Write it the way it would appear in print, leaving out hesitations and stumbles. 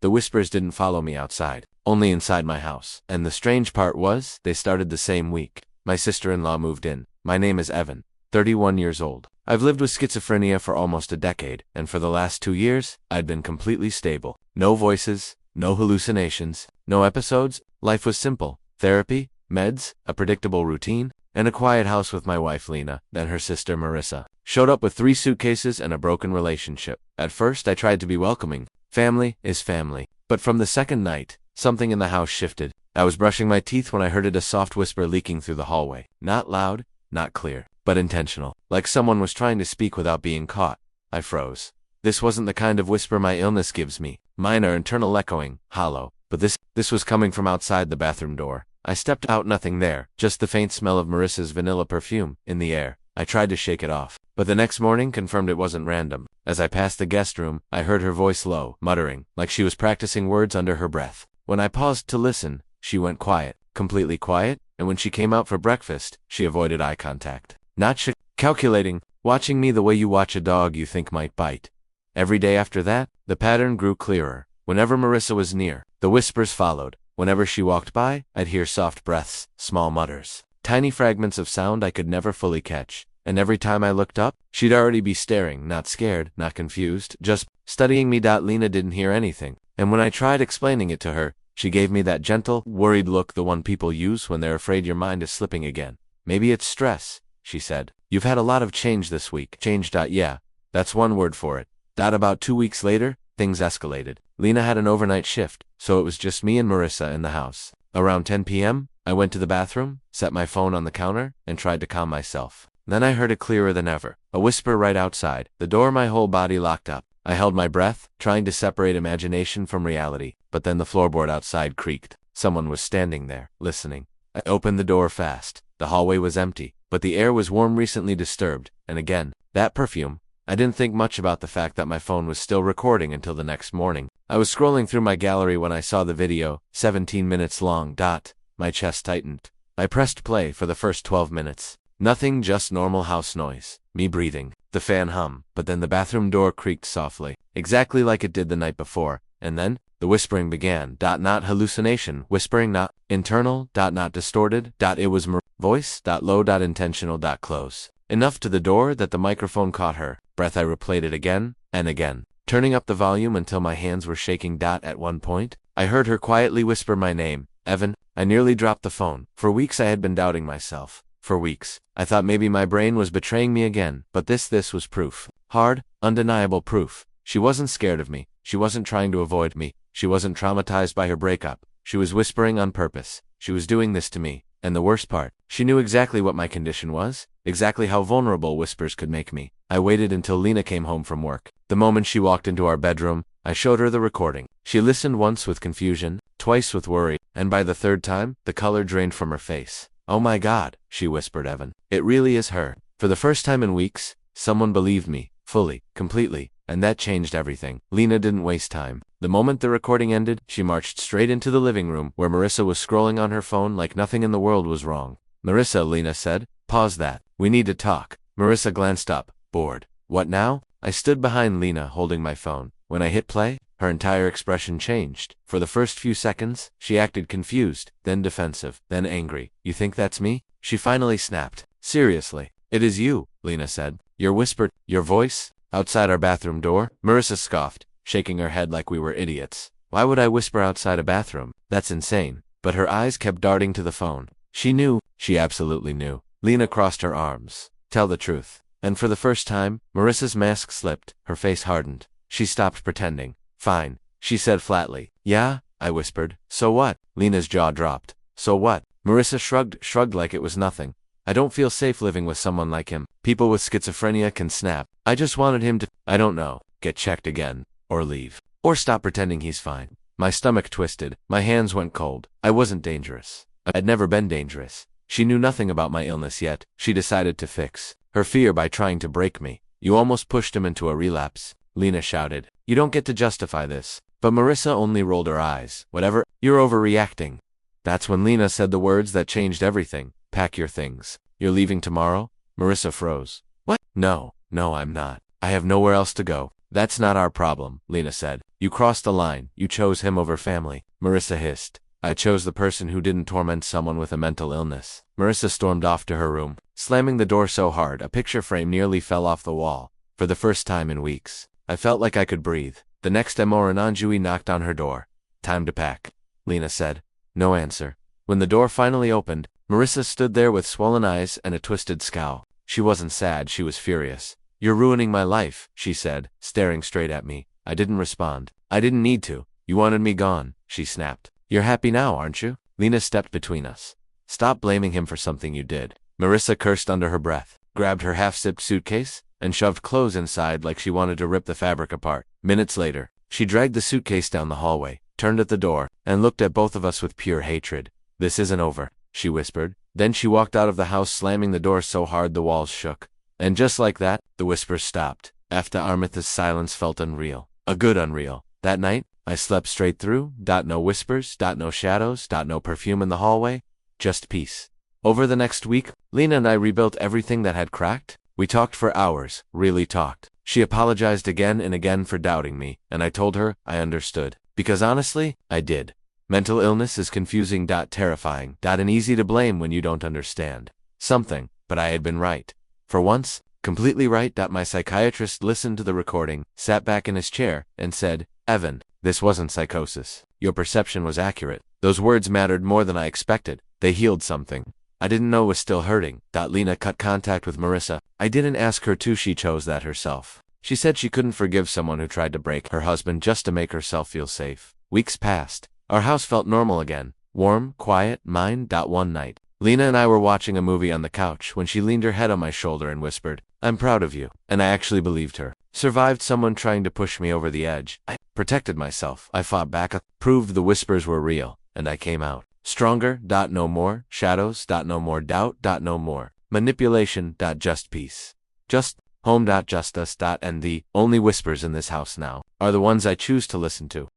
The whispers didn't follow me outside, only inside my house. And the strange part was, they started the same week. My sister-in-law moved in. My name is Evan, 31 years old. I've lived with schizophrenia for almost a decade, and for the last 2 years, I'd been completely stable. No voices, no hallucinations, no episodes. Life was simple. Therapy, meds, a predictable routine, and a quiet house with my wife Lena. Then her sister Marissa showed up with 3 suitcases and a broken relationship. At first I tried to be welcoming. Family is family. But from the second night, something in the house shifted. I was brushing my teeth when I heard a soft whisper leaking through the hallway. Not loud, not clear, but intentional. Like someone was trying to speak without being caught. I froze. This wasn't the kind of whisper my illness gives me. Mine are internal, echoing, hollow. But this was coming from outside the bathroom door. I stepped out, nothing there, just the faint smell of Marissa's vanilla perfume in the air. I tried to shake it off, but the next morning confirmed it wasn't random. As I passed the guest room, I heard her voice low, muttering, like she was practicing words under her breath. When I paused to listen, she went quiet, completely quiet, and when she came out for breakfast, she avoided eye contact. Not calculating, watching me the way you watch a dog you think might bite. Every day after that, the pattern grew clearer. Whenever Marissa was near, the whispers followed. Whenever she walked by, I'd hear soft breaths, small mutters, tiny fragments of sound I could never fully catch. And every time I looked up, she'd already be staring, not scared, not confused, just studying me. Lena didn't hear anything, and when I tried explaining it to her, she gave me that gentle, worried look, the one people use when they're afraid your mind is slipping again. Maybe it's stress, she said. You've had a lot of change this week. Change. Yeah, that's one word for it. About 2 weeks later, things escalated. Lena had an overnight shift, so it was just me and Marissa in the house. Around 10 p.m., I went to the bathroom, set my phone on the counter, and tried to calm myself. Then I heard it clearer than ever. A whisper right outside the door. My whole body locked up. I held my breath, trying to separate imagination from reality, but then the floorboard outside creaked. Someone was standing there, listening. I opened the door fast. The hallway was empty, but the air was warm, recently disturbed, and again, that perfume. I didn't think much about the fact that my phone was still recording until the next morning. I was scrolling through my gallery when I saw the video, 17 minutes long. My chest tightened. I pressed play. For the first 12 minutes. Nothing, just normal house noise. Me breathing, the fan hum, but then the bathroom door creaked softly, exactly like it did the night before, and then, the whispering began. Not hallucination, whispering, not internal, not distorted, it was voice, low, intentional, close. Enough to the door that the microphone caught her breath. I replayed it again and again, turning up the volume until my hands were shaking. At one point, I heard her quietly whisper my name, Evan. I nearly dropped the phone. For weeks I had been doubting myself. For weeks, I thought maybe my brain was betraying me again, but this was proof. Hard, undeniable proof. She wasn't scared of me. She wasn't trying to avoid me. She wasn't traumatized by her breakup. She was whispering on purpose. She was doing this to me. And the worst part, she knew exactly what my condition was, exactly how vulnerable whispers could make me. I waited until Lena came home from work. The moment she walked into our bedroom, I showed her the recording. She listened once with confusion, twice with worry, and by the third time, the color drained from her face. Oh my God, she whispered, Evan. It really is her. For the first time in weeks, someone believed me, fully, completely, and that changed everything. Lena didn't waste time. The moment the recording ended, she marched straight into the living room, where Marissa was scrolling on her phone like nothing in the world was wrong. Marissa, Lena said, pause that. We need to talk. Marissa glanced up, bored. What now? I stood behind Lena, holding my phone. When I hit play, her entire expression changed. For the first few seconds, she acted confused, then defensive, then angry. You think that's me? She finally snapped. Seriously. It is you, Lena said. Your whisper, your voice, outside our bathroom door. Marissa scoffed, shaking her head like we were idiots. Why would I whisper outside a bathroom? That's insane. But her eyes kept darting to the phone. She knew. She absolutely knew. Lena crossed her arms. Tell the truth. And for the first time, Marissa's mask slipped. Her face hardened. She stopped pretending. Fine, she said flatly. Yeah, I whispered. So what? Lena's jaw dropped. So what? Marissa shrugged like it was nothing. I don't feel safe living with someone like him. People with schizophrenia can snap. I just wanted him to, I don't know, get checked again, or leave, or stop pretending he's fine. My stomach twisted. My hands went cold. I wasn't dangerous. I'd never been dangerous. She knew nothing about my illness yet. She decided to fix her fear by trying to break me. You almost pushed him into a relapse, Lena shouted. You don't get to justify this. But Marissa only rolled her eyes. Whatever, you're overreacting. That's when Lena said the words that changed everything. Pack your things. You're leaving tomorrow? Marissa froze. What? No, I'm not. I have nowhere else to go. That's not our problem, Lena said. You crossed the line. You chose him over family. Marissa hissed. I chose the person who didn't torment someone with a mental illness. Marissa stormed off to her room, slamming the door so hard a picture frame nearly fell off the wall. For the first time in weeks, I felt like I could breathe. The next Emorananjui knocked on her door. Time to pack, Lena said. No answer. When the door finally opened, Marissa stood there with swollen eyes and a twisted scowl. She wasn't sad, she was furious. You're ruining my life, she said, staring straight at me. I didn't respond. I didn't need to. You wanted me gone, she snapped. You're happy now, aren't you? Lena stepped between us. Stop blaming him for something you did. Marissa cursed under her breath, grabbed her half-zipped suitcase, and shoved clothes inside like she wanted to rip the fabric apart. Minutes later, she dragged the suitcase down the hallway, turned at the door, and looked at both of us with pure hatred. This isn't over, she whispered. Then she walked out of the house, slamming the door so hard the walls shook. And just like that, the whispers stopped. After Armitha's silence felt unreal. A good unreal. That night, I slept straight through. No whispers, no shadows, no perfume in the hallway. Just peace. Over the next week, Lena and I rebuilt everything that had cracked. We talked for hours, really talked. She apologized again and again for doubting me, and I told her I understood. Because honestly, I did. Mental illness is confusing, terrifying, and easy to blame when you don't understand something, but I had been right. For once, completely right. My psychiatrist listened to the recording, sat back in his chair, and said, Evan, this wasn't psychosis. Your perception was accurate. Those words mattered more than I expected. They healed something I didn't know was still hurting. Lena cut contact with Marissa. I didn't ask her to, she chose that herself. She said she couldn't forgive someone who tried to break her husband just to make herself feel safe. Weeks passed. Our house felt normal again. Warm, quiet, mine. One night, Lena and I were watching a movie on the couch when she leaned her head on my shoulder and whispered, I'm proud of you. And I actually believed her. Survived someone trying to push me over the edge. I protected myself. I fought back, proved the whispers were real, and I came out. Stronger. No more shadows. No more doubt. No more manipulation. Just peace. Just home. Just us. And the only whispers in this house now are the ones I choose to listen to.